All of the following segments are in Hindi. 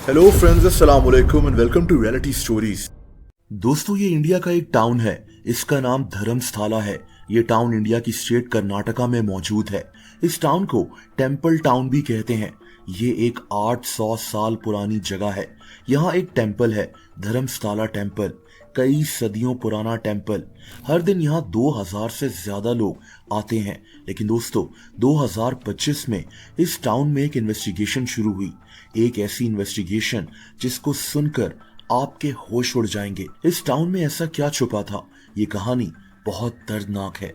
हेलो फ्रेंड्स, अस्सलाम वालेकुम and welcome to reality stories. दोस्तों, ये इंडिया का एक टाउन है। इसका नाम धर्मस्थला है। ये टाउन इंडिया की स्टेट कर्नाटका में मौजूद है। इस टाउन को टेम्पल टाउन भी कहते हैं। ये एक 800 साल पुरानी जगह है। यहाँ एक टेम्पल है, धर्मस्थला टेम्पल। कई सदियों पुराना टेम्पल। हर दिन यहाँ 2000 से ज्यादा लोग आते हैं। लेकिन दोस्तों, 2025 में इस टाउन में एक इन्वेस्टिगेशन शुरू हुई। एक ऐसी इन्वेस्टिगेशन जिसको सुनकर आपके होश उड़ जाएंगे। इस टाउन में ऐसा क्या छुपा था, ये कहानी बहुत दर्दनाक है।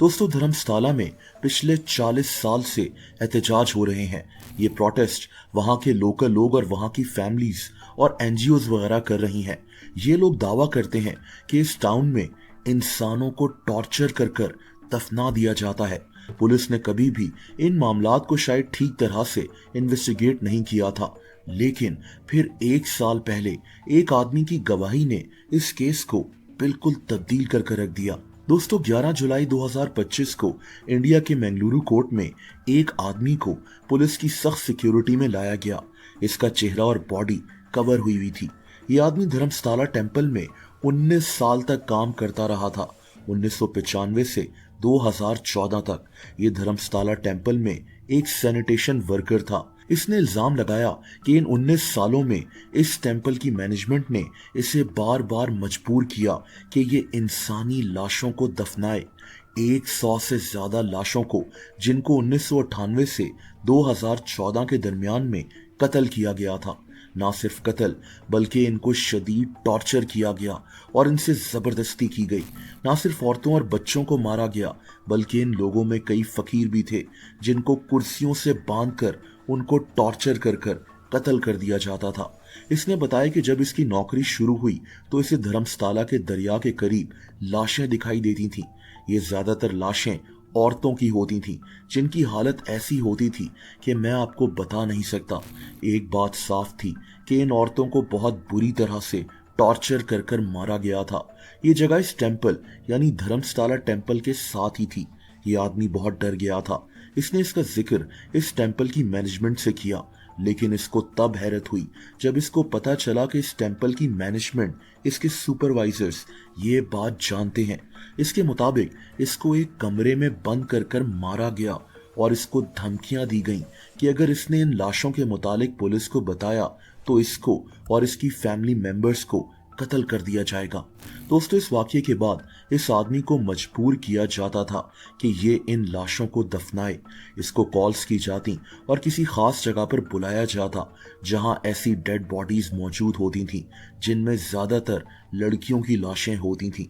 दोस्तों, धर्मस्थला में पिछले 40 साल से एहतजाज हो रहे हैं। ये प्रोटेस्ट वहां के लोकल लोग और वहां की फैमिलीज और एनजीओज वगैरह कर रही हैं। ये लोग दावा करते हैं कि इस टाउन में इंसानों को टॉर्चर कर कर दफना दिया जाता है। पुलिस ने कभी भी इन मामलात को शायद ठीक तरह से इन्वेस्टिगेट नहीं किया था, लेकिन फिर 1 साल पहले एक आदमी की गवाही ने इस केस को बिल्कुल तब्दील कर रख दिया। दोस्तों, 11 जुलाई 2025 को इंडिया के मंगलुरु कोर्ट में एक आदमी को पुलिस की सख्त सिक्योरिटी में लाया गया। इसका चेहरा और बॉडी कवर हुई हुई थी। ये आदमी धर्मस्थला टेम्पल में 19 साल तक काम करता रहा था। 1995 से 2014 तक ये धर्मस्थला टेम्पल में एक सैनिटेशन वर्कर था। इसने इल्जाम लगाया कि इन 19 सालों में इस टेम्पल की मैनेजमेंट ने इसे बार बार मजबूर किया कि ये इंसानी लाशों को दफनाए। 100 से ज्यादा लाशों को, जिनको 1998 से 2014 के दरमियान में कत्ल किया गया था। ना सिर्फ कत्ल, बल्कि इनको शदीद टॉर्चर किया गया और इनसे जबरदस्ती की गई। ना सिर्फ औरतों और बच्चों को मारा गया, बल्कि इन लोगों में कई फकीर भी थे जिनको कुर्सियों से बांधकर उनको टॉर्चर कर कर कत्ल कर दिया जाता था। इसने बताया कि जब इसकी नौकरी शुरू हुई तो इसे धर्मस्थला के दरिया के करीब लाशें दिखाई देती थीं। ये ज्यादातर लाशें औरतों की होती थीं, जिनकी हालत ऐसी होती थी कि मैं आपको बता नहीं सकता। एक बात साफ थी कि इन औरतों को बहुत बुरी तरह से टॉर्चर कर कर मारा गया था। ये जगह इस टेम्पल यानी धर्मस्थला टेम्पल के साथ ही थी। ये आदमी बहुत डर गया था। इसने इसका जिक्र इस टेम्पल की मैनेजमेंट से किया, लेकिन इसको तब हैरत हुई जब इसको पता चला कि इस टेम्पल की मैनेजमेंट, इसके सुपरवाइजर्स ये बात जानते हैं। इसके मुताबिक इसको एक कमरे में बंद कर कर मारा गया और इसको धमकियां दी गईं कि अगर इसने इन लाशों के मुतालिक पुलिस को बताया तो इसको और इसकी फैमिली मेंबर्स को कत्ल कर दिया जाएगा। दोस्तों, इस वाकये के बाद इस आदमी को मजबूर किया जाता था कि ये इन लाशों को दफनाए। इसको कॉल्स की जाती और किसी खास जगह पर बुलाया जाता जहां ऐसी डेड बॉडीज मौजूद होती थीं, जिनमें ज्यादातर लड़कियों की लाशें होती थीं।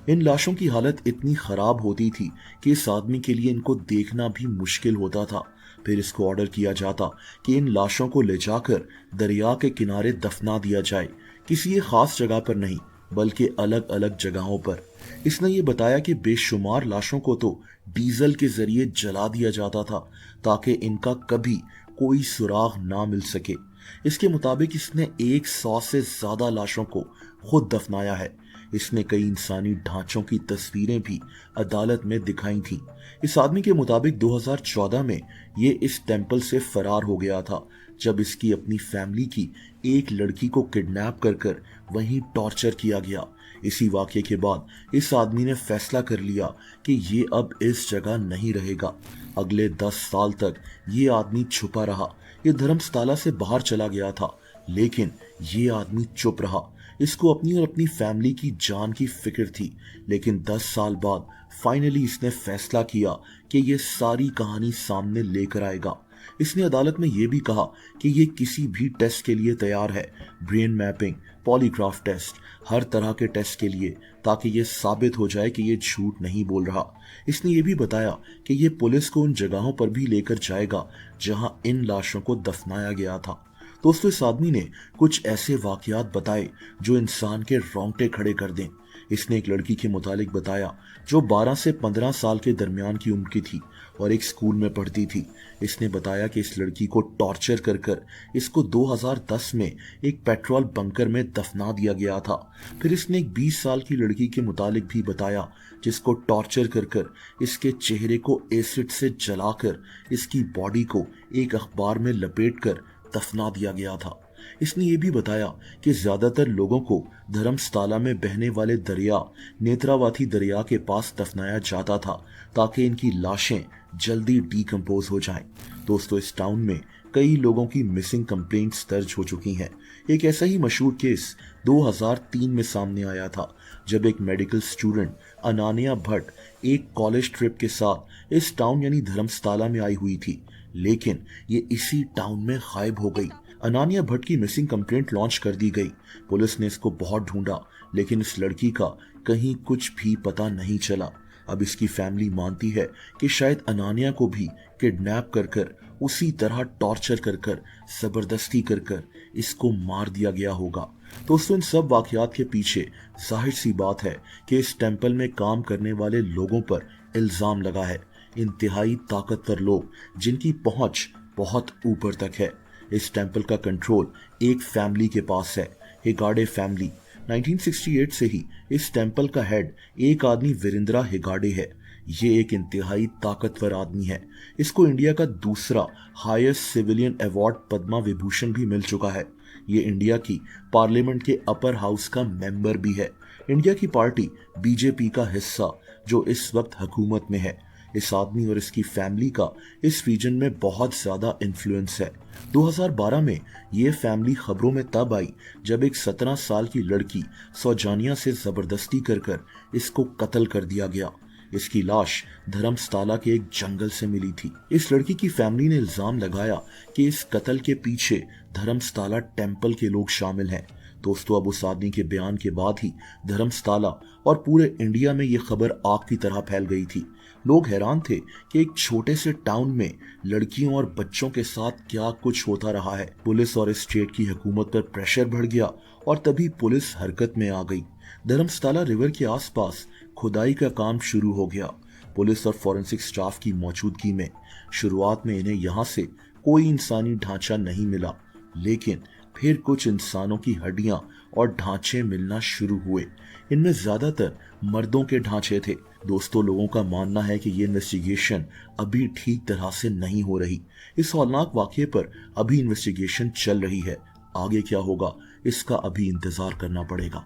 इन लाशों की हालत इतनी खराब होती थी कि इस आदमी के लिए इनको देखना भी मुश्किल होता था। फिर इसको ऑर्डर किया जाता कि इन लाशों को ले जाकर दरिया के किनारे दफना दिया जाए, किसी एक खास जगह पर नहीं, बल्कि अलग अलग जगहों पर। इसने ये बताया कि बेशुमार लाशों को तो डीजल के जरिए जला दिया जाता था ताकि इनका कभी कोई सुराग ना मिल सके। इसके मुताबिक इसने 100 से ज्यादा लाशों को खुद दफनाया है। इसने कई इंसानी ढांचों की तस्वीरें भी अदालत में दिखाई थीं। इस आदमी के मुताबिक 2014 में ये इस टेम्पल से फरार हो गया था, जब इसकी अपनी फैमिली की एक लड़की को किडनैप कर कर वहीं टॉर्चर किया गया। इसी वाकये के बाद इस आदमी ने फैसला कर लिया कि ये अब इस जगह नहीं रहेगा। अगले 10 साल तक ये आदमी छुपा रहा। ये धर्मस्थला से बाहर चला गया था, लेकिन ये आदमी चुप रहा। इसको अपनी और अपनी फैमिली की जान की फिक्र थी। लेकिन 10 साल बाद फाइनली इसने फैसला किया कि ये सारी कहानी सामने लेकर आएगा। इसने अदालत में यह भी कहा कि ये किसी भी टेस्ट के लिए तैयार है, ब्रेन मैपिंग, पॉलीग्राफ टेस्ट, हर तरह के टेस्ट के लिए, ताकि ये साबित हो जाए कि ये झूठ नहीं बोल रहा। इसने ये भी बताया कि ये पुलिस को उन जगहों पर भी लेकर जाएगा जहां इन लाशों को दफनाया गया था। दोस्तों, इस आदमी ने कुछ ऐसे वाकयात बताए जो इंसान के रोंगटे खड़े कर दें। इसने एक लड़की के मुतालिक बताया जो 12 से 15 साल के दरमियान की उम्र की थी और एक स्कूल में पढ़ती थी। इसने बताया कि इस लड़की को टॉर्चर कर कर इसको 2010 में एक पेट्रोल बंकर में दफना दिया गया था। फिर इसने एक 20 साल की लड़की के मुतालिक भी बताया जिसको टॉर्चर कर कर इसके चेहरे को एसिड से जलाकर इसकी बॉडी को एक अखबार में लपेट कर दफना दिया गया था। इसने ये भी बताया कि ज्यादातर लोगों को धर्मस्थला में बहने वाले दरिया नेत्रावती दरिया के पास दफनाया जाता था ताकि इनकी लाशें जल्दी डीकंपोज हो जाएं। दोस्तों, इस टाउन में कई लोगों की मिसिंग कंप्लेंट्स दर्ज हो चुकी हैं। एक ऐसा ही मशहूर केस 2003 में सामने आया था जब एक मेडिकल स्टूडेंट अनानिया भट्ट एक कॉलेज ट्रिप के साथ इस टाउन यानी धर्मस्थला में आई हुई थी, लेकिन ये इसी टाउन में गायब हो गई। अनानिया भट्ट की मिसिंग कंप्लेंट लॉन्च कर दी गई। पुलिस ने इसको बहुत ढूंढा लेकिन इस लड़की का कहीं कुछ भी पता नहीं चला। अब इसकी फैमिली मानती है कि शायद अनानिया को भी किडनैप कर कर उसी तरह टॉर्चर कर कर जबरदस्ती कर कर इसको मार दिया गया होगा। दोस्तों, इन सब वाकयात के पीछे जाहिर सी बात है कि इस टेंपल में काम करने वाले लोगों पर इल्जाम लगा है। इंतहाई ताकतवर लोग जिनकी पहुंच बहुत ऊपर तक है। इस टेंपल का कंट्रोल एक फैमिली के पास है, हिगाडे फैमिली। 1968 से ही इस टेंपल का हेड एक आदमी वीरेंद्रा हिगाडे है। ये एक इंतहाई ताकतवर आदमी है। इसको इंडिया का दूसरा highest civilian award Padma Vibhushan भी मिल चुका है। ये इंडिया की पार्लियामेंट के अपर हाउस का मेंबर भी है। इंडिया की पार्टी बीजेपी का हिस्सा जो इस वक्त हुकूमत में है। इस आदमी और इसकी फैमिली का इस रीजन में बहुत ज्यादा इन्फ्लुएंस है। 2012 में ये फैमिली खबरों में तब आई जब एक 17 साल की लड़की सौजानिया से जबरदस्ती कर कर इसको कत्ल कर दिया गया। इसकी लाश धर्मस्थला के एक जंगल से मिली थी। इस लड़की की फैमिली ने इल्जाम लगाया कि इस कत्ल के पीछे धर्मस्थला टेंपल के लोग शामिल हैं। दोस्तों, अब उस आदमी के बयान के बाद ही धर्मस्थला और पूरे इंडिया में ये खबर आग की तरह फैल गई थी। लोग हैरान थे कि एक छोटे से टाउन में लड़कियों और बच्चों के साथ क्या कुछ होता रहा है। पुलिस और स्टेट की हुकूमत पर प्रेशर बढ़ गया और तभी पुलिस हरकत में आ गई। धर्मस्थला रिवर के आसपास खुदाई का काम शुरू हो गया। पुलिस और फॉरेंसिक स्टाफ की मौजूदगी में शुरुआत में इन्हें यहाँ से कोई इंसानी ढांचा नहीं मिला, लेकिन फिर कुछ इंसानों की हड्डियां और ढांचे मिलना शुरू हुए। इनमें ज्यादातर मर्दों के ढांचे थे। दोस्तों, लोगों का मानना है कि ये इन्वेस्टिगेशन अभी ठीक तरह से नहीं हो रही। इस हौलनाक वाकये पर अभी इन्वेस्टिगेशन चल रही है। आगे क्या होगा इसका अभी इंतजार करना पड़ेगा।